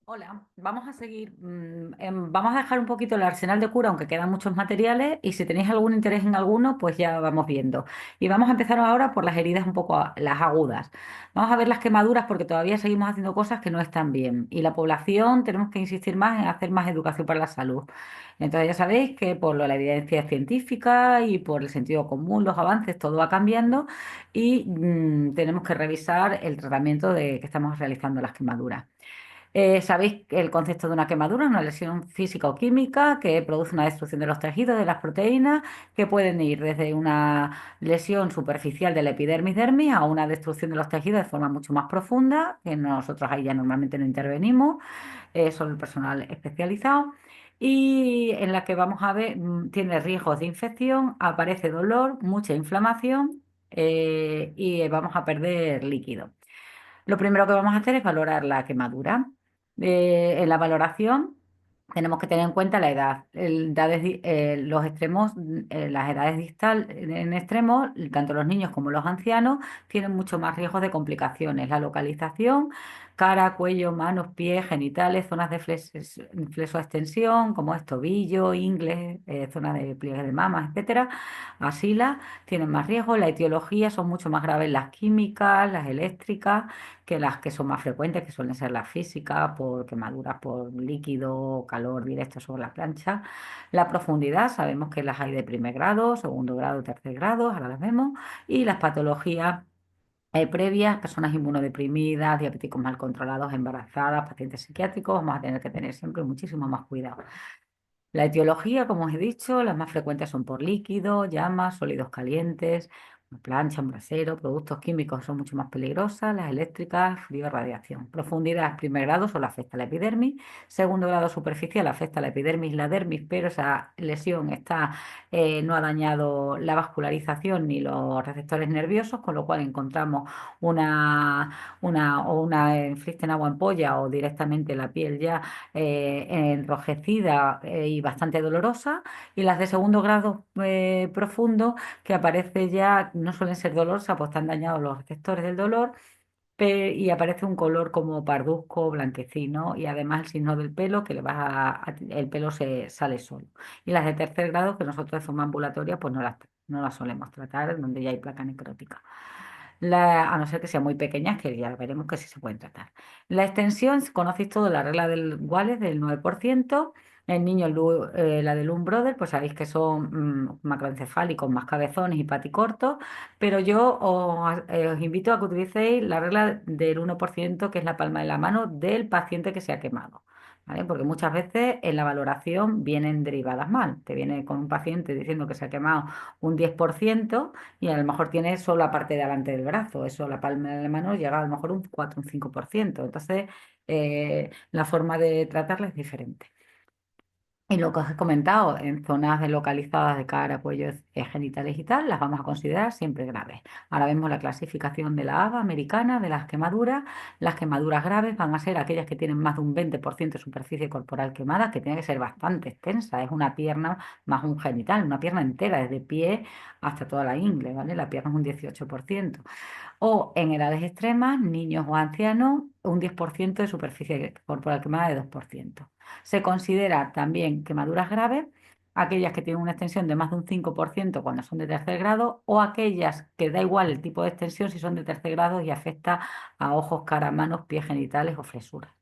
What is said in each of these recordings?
Hola, vamos a seguir, vamos a dejar un poquito el arsenal de cura, aunque quedan muchos materiales, y si tenéis algún interés en alguno, pues ya vamos viendo. Y vamos a empezar ahora por las heridas un poco, las agudas. Vamos a ver las quemaduras porque todavía seguimos haciendo cosas que no están bien. Y la población tenemos que insistir más en hacer más educación para la salud. Entonces ya sabéis que por la evidencia científica y por el sentido común, los avances, todo va cambiando y tenemos que revisar el tratamiento que estamos realizando las quemaduras. Sabéis que el concepto de una quemadura, una lesión física o química que produce una destrucción de los tejidos, de las proteínas, que pueden ir desde una lesión superficial de la epidermis dermis a una destrucción de los tejidos de forma mucho más profunda, que nosotros ahí ya normalmente no intervenimos, solo el personal especializado. Y en la que vamos a ver, tiene riesgos de infección, aparece dolor, mucha inflamación y vamos a perder líquido. Lo primero que vamos a hacer es valorar la quemadura. En la valoración tenemos que tener en cuenta la edad, los extremos, las edades distal en extremos, tanto los niños como los ancianos tienen mucho más riesgos de complicaciones. La localización, cara, cuello, manos, pies, genitales, zonas de flexoextensión, como es tobillo, ingles, zonas de pliegue de mamas, etcétera, axilas, tienen más riesgo. La etiología son mucho más graves las químicas, las eléctricas que las que son más frecuentes, que suelen ser las físicas, por quemaduras por líquido, calor directo sobre la plancha. La profundidad, sabemos que las hay de primer grado, segundo grado, tercer grado, ahora las vemos. Y las patologías previas, personas inmunodeprimidas, diabéticos mal controlados, embarazadas, pacientes psiquiátricos, vamos a tener que tener siempre muchísimo más cuidado. La etiología, como os he dicho, las más frecuentes son por líquido, llamas, sólidos calientes, una plancha, un brasero, productos químicos son mucho más peligrosas, las eléctricas, frío, radiación. Profundidad, primer grado solo afecta a la epidermis, segundo grado superficial afecta a la epidermis, la dermis, pero esa lesión no ha dañado la vascularización ni los receptores nerviosos, con lo cual encontramos una inflixen agua ampolla o directamente la piel ya enrojecida y bastante dolorosa, y las de segundo grado profundo, que aparece ya, no suelen ser dolorosas, pues están dañados los receptores del dolor, y aparece un color como parduzco, blanquecino, y además el signo del pelo, que el pelo se sale solo. Y las de tercer grado, que nosotros de forma ambulatoria, pues no las solemos tratar, donde ya hay placa necrótica. A no ser que sean muy pequeñas, que ya veremos que sí se pueden tratar. La extensión, conocéis todo, la regla del Wallace del 9%. En niños, la de Lund Brother, pues sabéis que son macroencefálicos, más cabezones y paticortos, pero yo os invito a que utilicéis la regla del 1%, que es la palma de la mano del paciente que se ha quemado. ¿Vale? Porque muchas veces en la valoración vienen derivadas mal. Te viene con un paciente diciendo que se ha quemado un 10% y a lo mejor tiene solo la parte de delante del brazo. Eso, la palma de la mano llega a lo mejor un 4 un 5%. Entonces, la forma de tratarla es diferente. Y lo que os he comentado, en zonas localizadas de cara, cuello, genitales y tal, las vamos a considerar siempre graves. Ahora vemos la clasificación de la ABA americana de las quemaduras. Las quemaduras graves van a ser aquellas que tienen más de un 20% de superficie corporal quemada, que tiene que ser bastante extensa. Es una pierna más un genital, una pierna entera, desde pie hasta toda la ingle, ¿vale? La pierna es un 18%. O en edades extremas, niños o ancianos, un 10% de superficie corporal quemada de 2%. Se considera también quemaduras graves aquellas que tienen una extensión de más de un 5% cuando son de tercer grado, o aquellas que da igual el tipo de extensión si son de tercer grado y afecta a ojos, cara, manos, pies genitales o fresuras.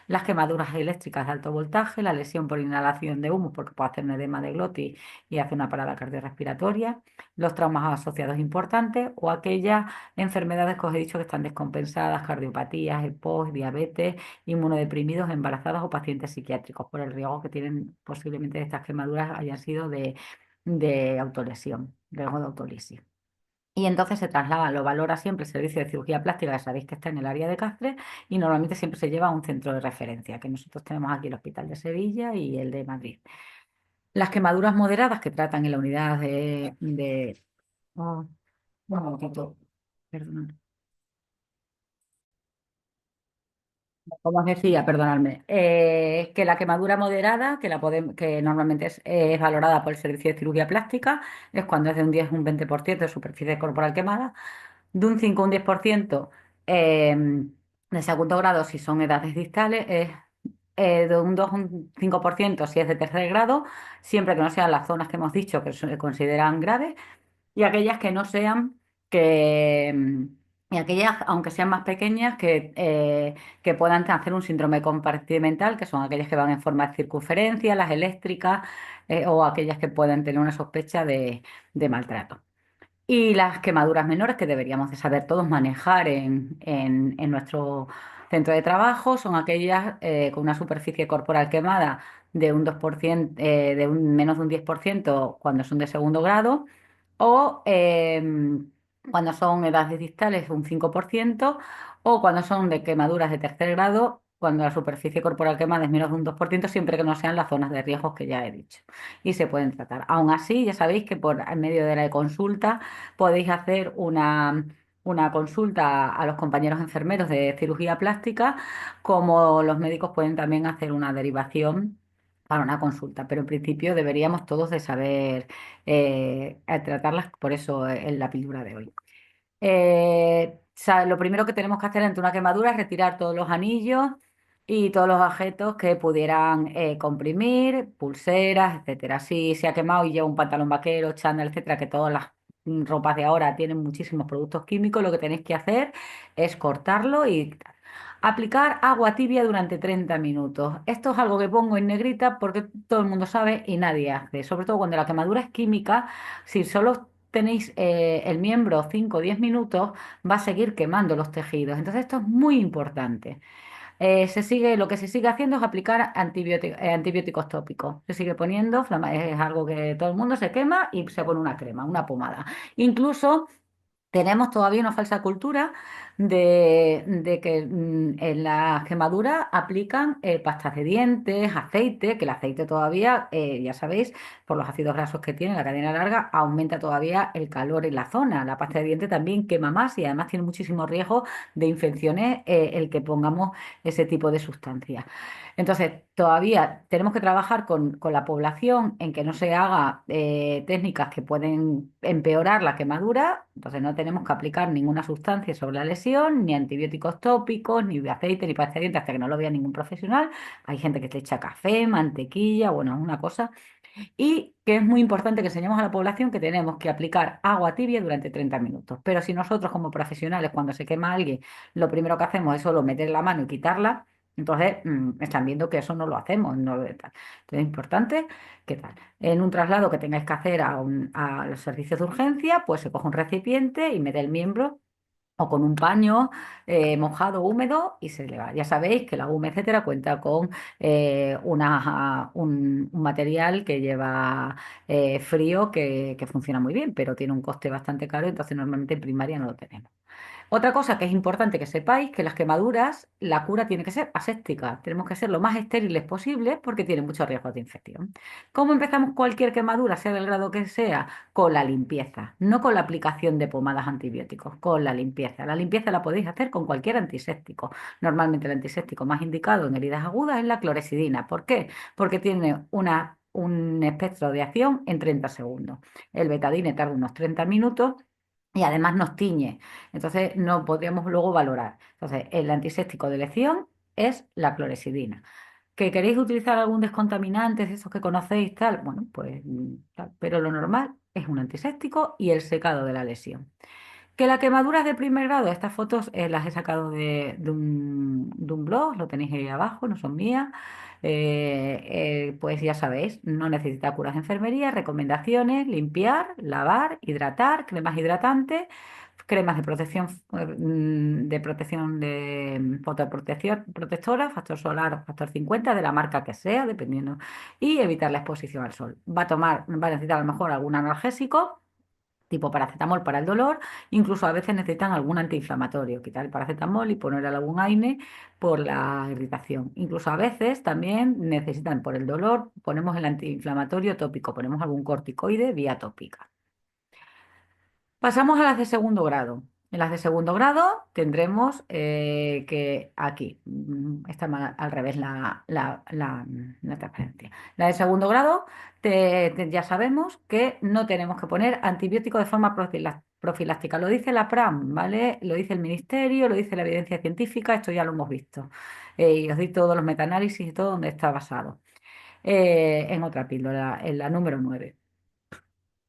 Las quemaduras eléctricas de alto voltaje, la lesión por inhalación de humo porque puede hacer un edema de glotis y hace una parada cardiorrespiratoria, los traumas asociados importantes o aquellas enfermedades que os he dicho que están descompensadas, cardiopatías, EPOS, diabetes, inmunodeprimidos, embarazadas o pacientes psiquiátricos, por el riesgo que tienen posiblemente estas quemaduras hayan sido de autolesión, riesgo de autolisis. Y entonces se traslada, lo valora siempre el servicio de cirugía plástica, que sabéis que está en el área de Castres, y normalmente siempre se lleva a un centro de referencia, que nosotros tenemos aquí el Hospital de Sevilla y el de Madrid. Las quemaduras moderadas que tratan en la unidad oh, un momentito, perdón. Como os decía, perdonadme, que la quemadura moderada, que normalmente es valorada por el servicio de cirugía plástica, es cuando es de un 10 a un 20% de superficie corporal quemada, de un 5 a un 10% de segundo grado si son edades distales, de un 2 a un 5% si es de tercer grado, siempre que no sean las zonas que hemos dicho que se consideran graves, y aquellas que no sean, que, y aquellas, aunque sean más pequeñas, que puedan hacer un síndrome compartimental, que son aquellas que van en forma de circunferencia, las eléctricas, o aquellas que pueden tener una sospecha de maltrato. Y las quemaduras menores que deberíamos de saber todos manejar en nuestro centro de trabajo son aquellas con una superficie corporal quemada de un 2%, menos de un 10% cuando son de segundo grado, o cuando son edades distales un 5%, o cuando son de quemaduras de tercer grado, cuando la superficie corporal quemada es menos de un 2%, siempre que no sean las zonas de riesgos que ya he dicho. Y se pueden tratar. Aún así, ya sabéis que por medio de la consulta podéis hacer una consulta a los compañeros enfermeros de cirugía plástica, como los médicos pueden también hacer una derivación para una consulta, pero en principio deberíamos todos de saber tratarlas, por eso en la píldora de hoy. Lo primero que tenemos que hacer ante una quemadura es retirar todos los anillos y todos los objetos que pudieran comprimir, pulseras, etcétera. Si se ha quemado y lleva un pantalón vaquero, chándal, etcétera, que todas las ropas de ahora tienen muchísimos productos químicos, lo que tenéis que hacer es cortarlo y aplicar agua tibia durante 30 minutos. Esto es algo que pongo en negrita porque todo el mundo sabe y nadie hace, sobre todo cuando la quemadura es química. Si solo tenéis el miembro 5 o 10 minutos, va a seguir quemando los tejidos. Entonces esto es muy importante. Lo que se sigue haciendo es aplicar antibióticos tópicos. Se sigue poniendo, es algo que todo el mundo se quema y se pone una crema, una pomada. Incluso tenemos todavía una falsa cultura de que en la quemadura aplican pastas de dientes, aceite, que el aceite todavía, ya sabéis, por los ácidos grasos que tiene la cadena larga, aumenta todavía el calor en la zona. La pasta de dientes también quema más y además tiene muchísimo riesgo de infecciones el que pongamos ese tipo de sustancias. Entonces, todavía tenemos que trabajar con la población en que no se haga técnicas que pueden empeorar la quemadura. Entonces, no tenemos que aplicar ninguna sustancia sobre la lesión, ni antibióticos tópicos, ni de aceite, ni pasta de dientes hasta que no lo vea ningún profesional. Hay gente que te echa café, mantequilla, bueno, es una cosa. Y que es muy importante que enseñemos a la población que tenemos que aplicar agua tibia durante 30 minutos. Pero si nosotros como profesionales, cuando se quema alguien, lo primero que hacemos es solo meter la mano y quitarla, entonces están viendo que eso no lo hacemos. Entonces es importante que tal. En un traslado que tengáis que hacer a los servicios de urgencia, pues se coge un recipiente y mete el miembro o con un paño mojado, húmedo y se le va. Ya sabéis que la UME, etcétera, cuenta con un material que lleva frío que funciona muy bien, pero tiene un coste bastante caro, entonces normalmente en primaria no lo tenemos. Otra cosa que es importante que sepáis, que las quemaduras, la cura tiene que ser aséptica. Tenemos que ser lo más estériles posible porque tiene muchos riesgos de infección. ¿Cómo empezamos cualquier quemadura, sea del grado que sea? Con la limpieza, no con la aplicación de pomadas antibióticos, con la limpieza. La limpieza la podéis hacer con cualquier antiséptico. Normalmente el antiséptico más indicado en heridas agudas es la clorexidina. ¿Por qué? Porque tiene un espectro de acción en 30 segundos. El betadine tarda unos 30 minutos y además nos tiñe. Entonces no podríamos luego valorar. Entonces, el antiséptico de elección es la clorexidina. ¿Que queréis utilizar algún descontaminante, de esos que conocéis, tal? Bueno, pues tal. Pero lo normal es un antiséptico y el secado de la lesión. Que la quemadura es de primer grado, estas fotos las he sacado de un blog, lo tenéis ahí abajo, no son mías. Pues ya sabéis, no necesita curas de enfermería, recomendaciones, limpiar, lavar, hidratar, cremas hidratantes, cremas de protección fotoprotección protectora, factor solar o factor 50 de la marca que sea, dependiendo, y evitar la exposición al sol. Va a necesitar a lo mejor algún analgésico tipo paracetamol para el dolor, incluso a veces necesitan algún antiinflamatorio, quitar el paracetamol y poner algún AINE por la irritación. Incluso a veces también necesitan por el dolor, ponemos el antiinflamatorio tópico, ponemos algún corticoide vía tópica. Pasamos a las de segundo grado. En las de segundo grado tendremos que aquí, está mal al revés la transparencia. La de segundo grado, ya sabemos que no tenemos que poner antibiótico de forma profiláctica. Lo dice la PRAM, ¿vale? Lo dice el Ministerio, lo dice la evidencia científica, esto ya lo hemos visto. Y os di todos los metaanálisis y todo donde está basado. En otra píldora, en la número 9.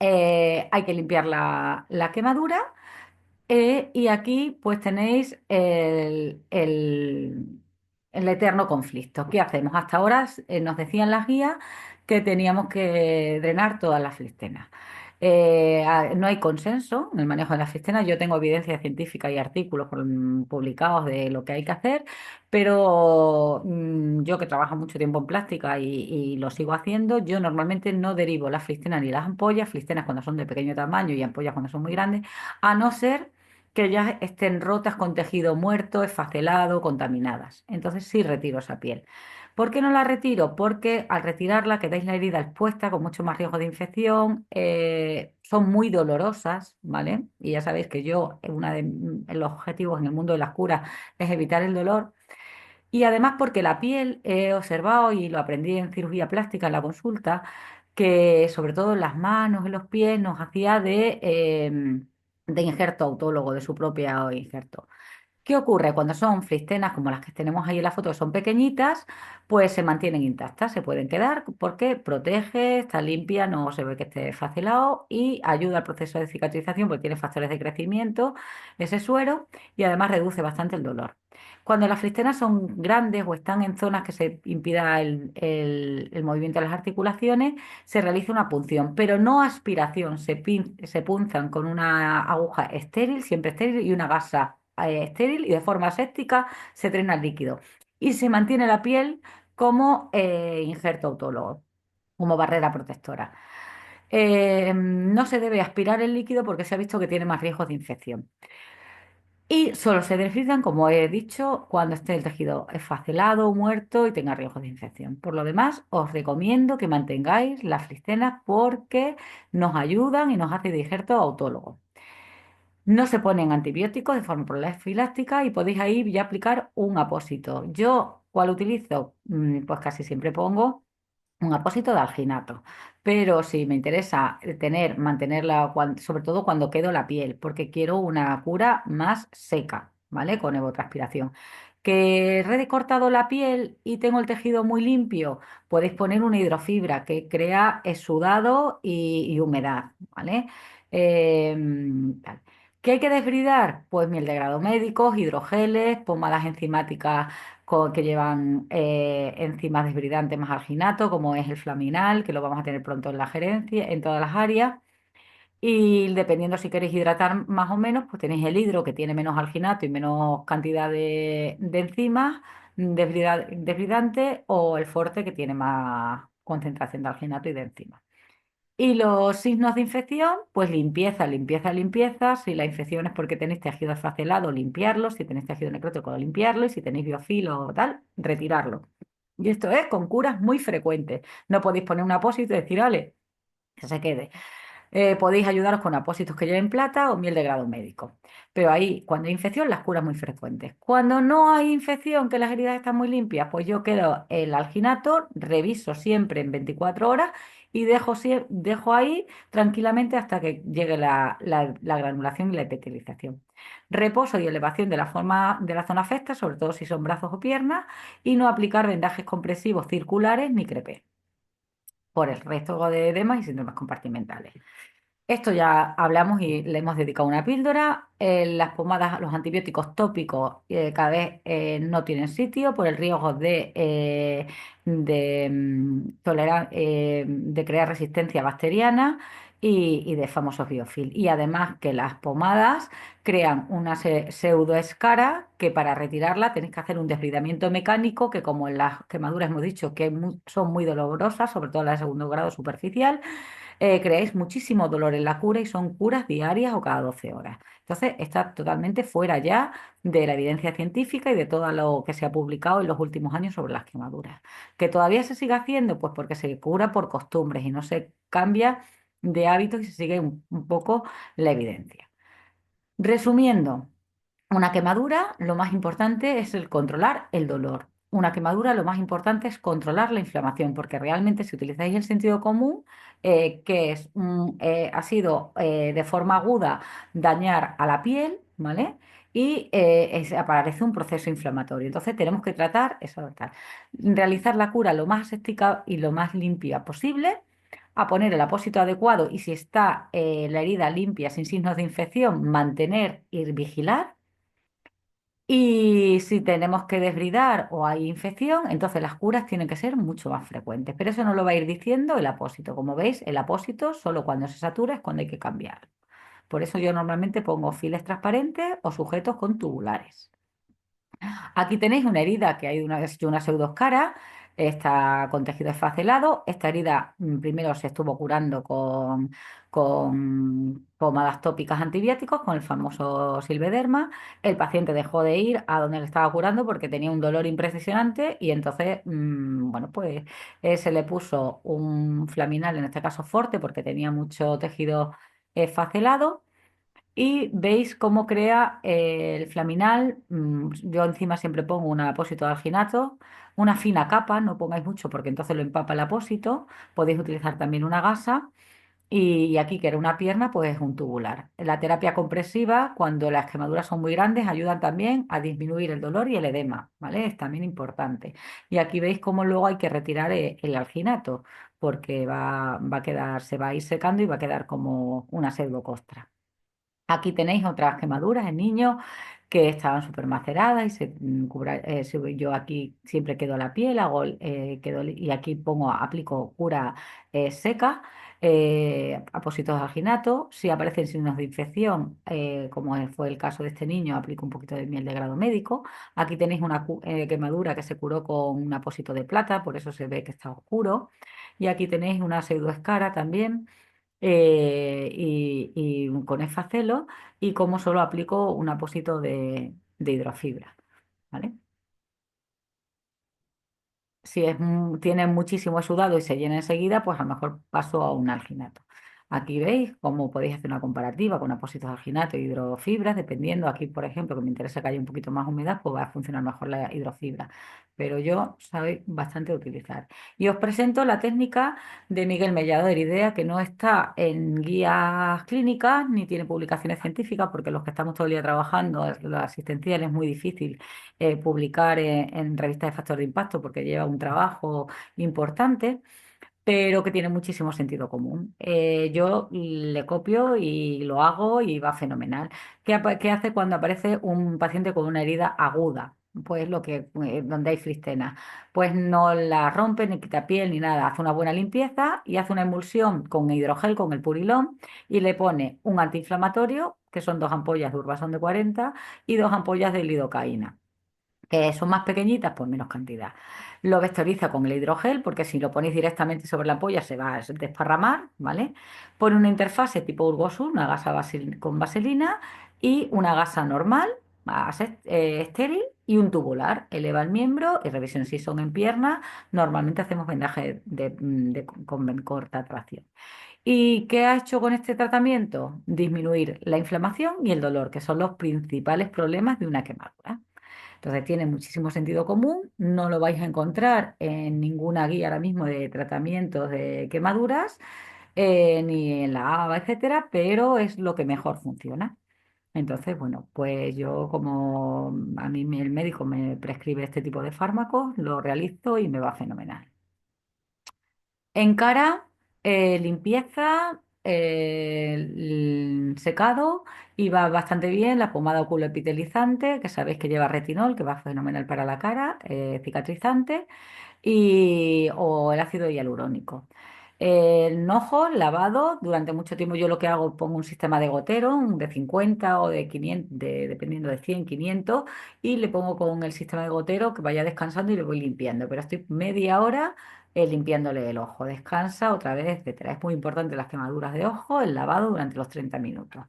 Hay que limpiar la quemadura. Y aquí pues tenéis el eterno conflicto. ¿Qué hacemos? Hasta ahora nos decían las guías que teníamos que drenar todas las fristenas. No hay consenso en el manejo de las fristenas. Yo tengo evidencia científica y artículos publicados de lo que hay que hacer, pero yo que trabajo mucho tiempo en plástica y lo sigo haciendo, yo normalmente no derivo las fristenas ni las ampollas, fristenas cuando son de pequeño tamaño y ampollas cuando son muy grandes, a no ser que ellas estén rotas con tejido muerto, esfacelado, contaminadas. Entonces sí retiro esa piel. ¿Por qué no la retiro? Porque al retirarla quedáis la herida expuesta con mucho más riesgo de infección, son muy dolorosas, ¿vale? Y ya sabéis que yo, uno de los objetivos en el mundo de las curas es evitar el dolor. Y además porque la piel, he observado y lo aprendí en cirugía plástica en la consulta, que sobre todo en las manos, en los pies, nos hacía de injerto autólogo, de su propio injerto. ¿Qué ocurre? Cuando son fristenas como las que tenemos ahí en la foto, que son pequeñitas, pues se mantienen intactas, se pueden quedar porque protege, está limpia, no se ve que esté facilado y ayuda al proceso de cicatrización porque tiene factores de crecimiento, ese suero, y además reduce bastante el dolor. Cuando las fristenas son grandes o están en zonas que se impida el movimiento de las articulaciones, se realiza una punción, pero no aspiración, se punzan con una aguja estéril, siempre estéril, y una gasa estéril y de forma aséptica se drena el líquido. Y se mantiene la piel como injerto autólogo, como barrera protectora. No se debe aspirar el líquido porque se ha visto que tiene más riesgos de infección. Y solo se necesitan, como he dicho, cuando esté el tejido esfacelado, muerto y tenga riesgos de infección. Por lo demás, os recomiendo que mantengáis las fristenas porque nos ayudan y nos hace de injerto autólogo. No se ponen antibióticos de forma profiláctica y podéis ahí ya aplicar un apósito. Yo, ¿cuál utilizo? Pues casi siempre pongo un apósito de alginato. Pero si me interesa mantenerla, sobre todo cuando quedo la piel, porque quiero una cura más seca, ¿vale? Con evotranspiración. Que he recortado la piel y tengo el tejido muy limpio, podéis poner una hidrofibra que crea exudado y humedad, ¿vale? Tal. ¿Qué hay que desbridar? Pues miel de grado médicos, hidrogeles, pomadas enzimáticas que llevan enzimas desbridantes más alginato, como es el Flaminal, que lo vamos a tener pronto en la gerencia, en todas las áreas. Y dependiendo si queréis hidratar más o menos, pues tenéis el hidro que tiene menos alginato y menos cantidad de enzimas desbridantes, o el forte que tiene más concentración de alginato y de enzimas. Y los signos de infección, pues limpieza, limpieza, limpieza. Si la infección es porque tenéis tejido esfacelado, limpiarlo. Si tenéis tejido necrótico, limpiarlo. Y si tenéis biofilo o tal, retirarlo. Y esto es con curas muy frecuentes. No podéis poner un apósito y decir, vale, que se quede. Podéis ayudaros con apósitos que lleven plata o miel de grado médico. Pero ahí, cuando hay infección, las curas muy frecuentes. Cuando no hay infección, que las heridas están muy limpias, pues yo quedo el alginato, reviso siempre en 24 horas y dejo ahí tranquilamente hasta que llegue la granulación y la epitelización. Reposo y elevación de la forma de la zona afecta, sobre todo si son brazos o piernas, y no aplicar vendajes compresivos circulares ni crepé por el resto de edemas y síndromes compartimentales. Esto ya hablamos y le hemos dedicado una píldora. Las pomadas, los antibióticos tópicos cada vez no tienen sitio por el riesgo de crear resistencia bacteriana y de famosos biofil. Y además que las pomadas crean una pseudoescara que para retirarla tenéis que hacer un desbridamiento mecánico que, como en las quemaduras hemos dicho que son muy dolorosas, sobre todo la de segundo grado superficial, creáis muchísimo dolor en la cura y son curas diarias o cada 12 horas. Entonces, está totalmente fuera ya de la evidencia científica y de todo lo que se ha publicado en los últimos años sobre las quemaduras. ¿Que todavía se sigue haciendo? Pues porque se cura por costumbres y no se cambia de hábitos y se sigue un poco la evidencia. Resumiendo, una quemadura, lo más importante es el controlar el dolor. una quemadura, lo más importante es controlar la inflamación, porque realmente si utilizáis el sentido común, que es, ha sido de forma aguda dañar a la piel, ¿vale? Y aparece un proceso inflamatorio. Entonces tenemos que tratar eso, tal. Realizar la cura lo más aséptica y lo más limpia posible, a poner el apósito adecuado y si está la herida limpia, sin signos de infección, mantener y vigilar. Y si tenemos que desbridar o hay infección, entonces las curas tienen que ser mucho más frecuentes. Pero eso no lo va a ir diciendo el apósito. Como veis, el apósito solo cuando se satura es cuando hay que cambiar. Por eso yo normalmente pongo files transparentes o sujetos con tubulares. Aquí tenéis una herida que hay una pseudoescara, está con tejido esfacelado. Esta herida primero se estuvo curando con pomadas tópicas antibióticos, con el famoso Silvederma. El paciente dejó de ir a donde le estaba curando porque tenía un dolor impresionante y entonces, bueno, pues se le puso un flaminal, en este caso fuerte, porque tenía mucho tejido esfacelado y veis cómo crea el flaminal. Yo encima siempre pongo un apósito de alginato, una fina capa, no pongáis mucho porque entonces lo empapa el apósito. Podéis utilizar también una gasa. Y aquí, que era una pierna, pues un tubular. La terapia compresiva, cuando las quemaduras son muy grandes, ayudan también a disminuir el dolor y el edema, ¿vale? Es también importante. Y aquí veis cómo luego hay que retirar el alginato, porque va a quedar, se va a ir secando y va a quedar como una pseudocostra. Aquí tenéis otras quemaduras en niños que estaban súper maceradas y yo aquí siempre quedo la piel, y aquí aplico cura seca, apósitos de alginato. Si aparecen signos de infección, como fue el caso de este niño, aplico un poquito de miel de grado médico. Aquí tenéis una quemadura que se curó con un apósito de plata, por eso se ve que está oscuro. Y aquí tenéis una pseudoescara también y con efacelo y como solo aplico un apósito de hidrofibra, ¿vale? Si tiene muchísimo sudado y se llena enseguida, pues a lo mejor paso a un alginato. Aquí veis cómo podéis hacer una comparativa con apósitos de alginato e hidrofibras, dependiendo. Aquí, por ejemplo, que me interesa que haya un poquito más humedad, pues va a funcionar mejor la hidrofibra. Pero yo soy bastante de utilizar. Y os presento la técnica de Miguel Mellado de Heridea, que no está en guías clínicas ni tiene publicaciones científicas, porque los que estamos todo el día trabajando, la asistencial es muy difícil publicar en revistas de factor de impacto porque lleva un trabajo importante, pero que tiene muchísimo sentido común. Yo le copio y lo hago y va fenomenal. ¿Qué hace cuando aparece un paciente con una herida aguda? Pues donde hay flistena, pues no la rompe ni quita piel ni nada, hace una buena limpieza y hace una emulsión con hidrogel, con el purilón, y le pone un antiinflamatorio, que son 2 ampollas de Urbazón de 40 y 2 ampollas de lidocaína, que son más pequeñitas, pues menos cantidad. Lo vectoriza con el hidrogel, porque si lo ponéis directamente sobre la ampolla se va a desparramar, ¿vale? Pone una interfase tipo Urgosul, una gasa con vaselina y una gasa normal, estéril y un tubular. Eleva el miembro y revisen si son en pierna. Normalmente hacemos vendaje con corta tracción. ¿Y qué ha hecho con este tratamiento? Disminuir la inflamación y el dolor, que son los principales problemas de una quemadura. Entonces tiene muchísimo sentido común, no lo vais a encontrar en ninguna guía ahora mismo de tratamientos de quemaduras, ni en la ABA, etcétera, pero es lo que mejor funciona. Entonces, bueno, pues yo como a mí el médico me prescribe este tipo de fármacos, lo realizo y me va fenomenal. En cara, limpieza, secado y va bastante bien la pomada oculoepitelizante, que sabéis que lleva retinol, que va fenomenal para la cara, cicatrizante o el ácido hialurónico. El ojo lavado, durante mucho tiempo yo lo que hago, pongo un sistema de gotero, un de 50 o de 500, dependiendo de 100, 500, y le pongo con el sistema de gotero que vaya descansando y le voy limpiando. Pero estoy media hora limpiándole el ojo. Descansa otra vez, etcétera. Es muy importante las quemaduras de ojo, el lavado durante los 30 minutos.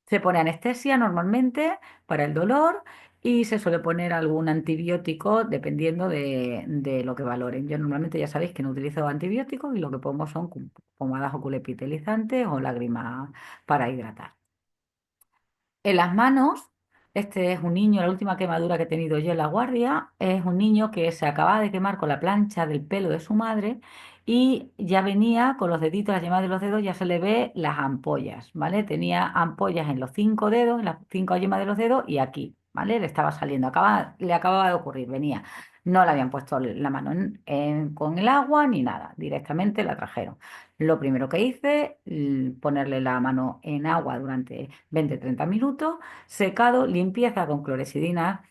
Se pone anestesia normalmente para el dolor y se suele poner algún antibiótico dependiendo de lo que valoren. Yo normalmente ya sabéis que no utilizo antibióticos y lo que pongo son pomadas oculoepitelizantes o lágrimas para hidratar. En las manos Este es un niño, la última quemadura que he tenido yo en la guardia, es un niño que se acababa de quemar con la plancha del pelo de su madre y ya venía con los deditos, las yemas de los dedos, ya se le ve las ampollas, ¿vale? Tenía ampollas en los 5 dedos, en las 5 yemas de los dedos y aquí, ¿vale? Le estaba saliendo, le acababa de ocurrir, venía. No le habían puesto la mano con el agua ni nada, directamente la trajeron. Lo primero que hice, ponerle la mano en agua durante 20-30 minutos, secado, limpieza con clorexidina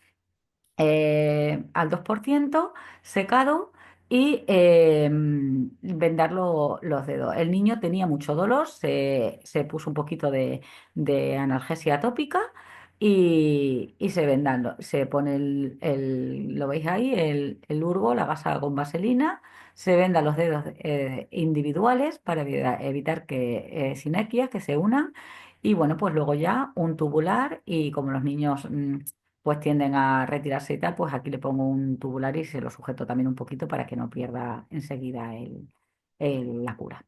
al 2%, secado y vendar los dedos. El niño tenía mucho dolor, se puso un poquito de analgesia tópica y se vendan, se pone lo veis ahí, el urgo, la gasa con vaselina, se vendan los dedos individuales para evitar que sinergias que se unan. Y bueno, pues luego ya un tubular y como los niños pues tienden a retirarse y tal, pues aquí le pongo un tubular y se lo sujeto también un poquito para que no pierda enseguida la cura.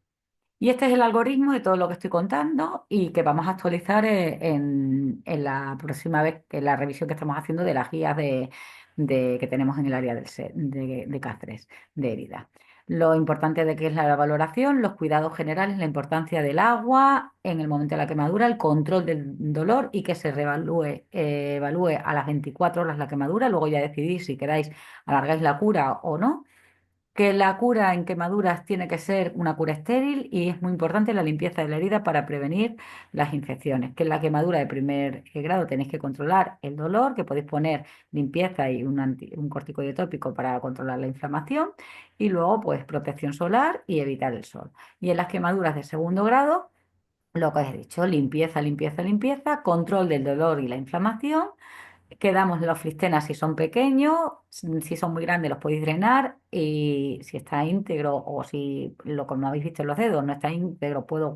Y este es el algoritmo de todo lo que estoy contando y que vamos a actualizar en la próxima vez, que la revisión que estamos haciendo de las guías que tenemos en el área de Cáceres, de herida. Lo importante de qué es la valoración, los cuidados generales, la importancia del agua en el momento de la quemadura, el control del dolor y que se evalúe a las 24 horas la quemadura, luego ya decidís si queráis alargáis la cura o no, que la cura en quemaduras tiene que ser una cura estéril y es muy importante la limpieza de la herida para prevenir las infecciones. Que en la quemadura de primer grado tenéis que controlar el dolor, que podéis poner limpieza y un corticoide tópico para controlar la inflamación y luego pues protección solar y evitar el sol. Y en las quemaduras de segundo grado, lo que os he dicho, limpieza, limpieza, limpieza, control del dolor y la inflamación. Quedamos los fristenas si son pequeños, si son muy grandes los podéis drenar y si está íntegro o si, como habéis visto en los dedos, no está íntegro, puedo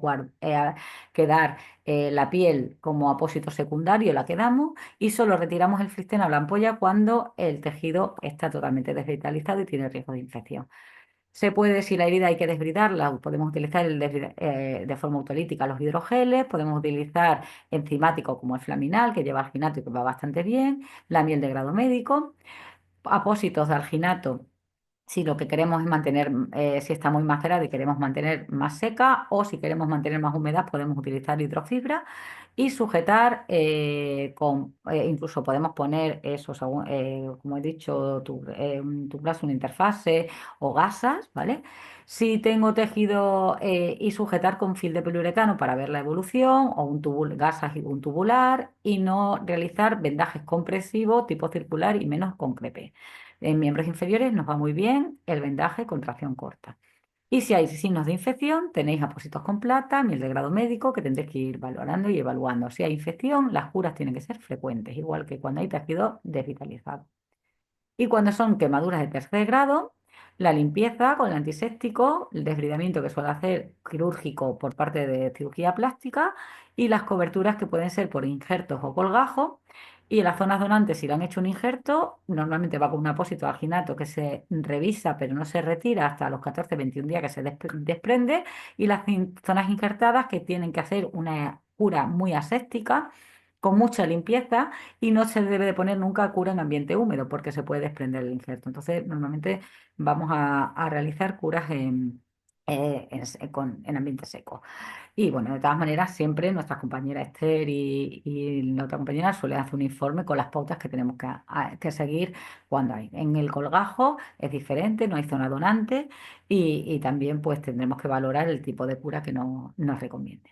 quedar la piel como apósito secundario, la quedamos y solo retiramos el fristena o la ampolla cuando el tejido está totalmente desvitalizado y tiene riesgo de infección. Se puede, si la herida hay que desbridarla, podemos utilizar de forma autolítica los hidrogeles, podemos utilizar enzimáticos como el Flaminal, que lleva alginato y que va bastante bien, la miel de grado médico, apósitos de alginato si lo que queremos es mantener, si está muy macerada y queremos mantener más seca, o si queremos mantener más humedad, podemos utilizar hidrofibra y sujetar incluso podemos poner eso, como he dicho, un tubulazo, una interfase o gasas, ¿vale? Si tengo tejido y sujetar con fil de poliuretano para ver la evolución, o gasas y un tubular, y no realizar vendajes compresivos tipo circular y menos con crepé. En miembros inferiores nos va muy bien el vendaje con tracción corta. Y si hay signos de infección, tenéis apósitos con plata, miel de grado médico, que tendréis que ir valorando y evaluando. Si hay infección, las curas tienen que ser frecuentes, igual que cuando hay tejido desvitalizado. Y cuando son quemaduras de tercer grado, la limpieza con el antiséptico, el desbridamiento que suele hacer quirúrgico por parte de cirugía plástica y las coberturas que pueden ser por injertos o colgajos. Y en las zonas donantes, si le han hecho un injerto, normalmente va con un apósito de alginato que se revisa pero no se retira hasta los 14-21 días que se desprende. Y las zonas injertadas que tienen que hacer una cura muy aséptica, con mucha limpieza y no se debe de poner nunca cura en ambiente húmedo porque se puede desprender el injerto. Entonces, normalmente vamos a realizar curas en ambiente seco. Y bueno, de todas maneras, siempre nuestra compañera Esther y la otra compañera suelen hacer un informe con las pautas que tenemos que seguir cuando hay. En el colgajo es diferente, no hay zona donante y también pues tendremos que valorar el tipo de cura que nos recomiende.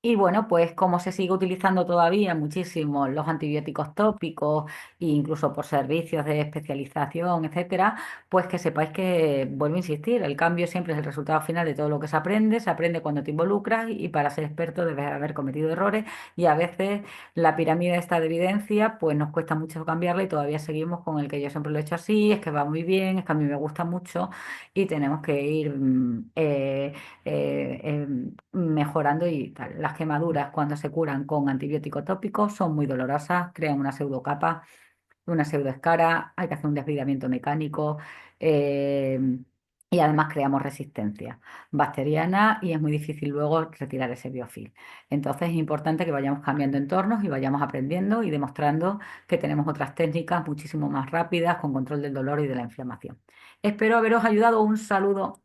Y bueno, pues como se sigue utilizando todavía muchísimo los antibióticos tópicos e incluso por servicios de especialización, etcétera, pues que sepáis que, vuelvo a insistir, el cambio siempre es el resultado final de todo lo que se aprende cuando te involucras y para ser experto debes haber cometido errores y a veces la pirámide esta de evidencia pues nos cuesta mucho cambiarla y todavía seguimos con el que yo siempre lo he hecho así, es que va muy bien, es que a mí me gusta mucho y tenemos que ir mejorando y tal. Las quemaduras cuando se curan con antibiótico tópico son muy dolorosas, crean una pseudocapa, una pseudoescara, hay que hacer un desbridamiento mecánico. eh, y además creamos resistencia bacteriana y es muy difícil luego retirar ese biofilm. Entonces es importante que vayamos cambiando entornos y vayamos aprendiendo y demostrando que tenemos otras técnicas muchísimo más rápidas con control del dolor y de la inflamación. Espero haberos ayudado. Un saludo.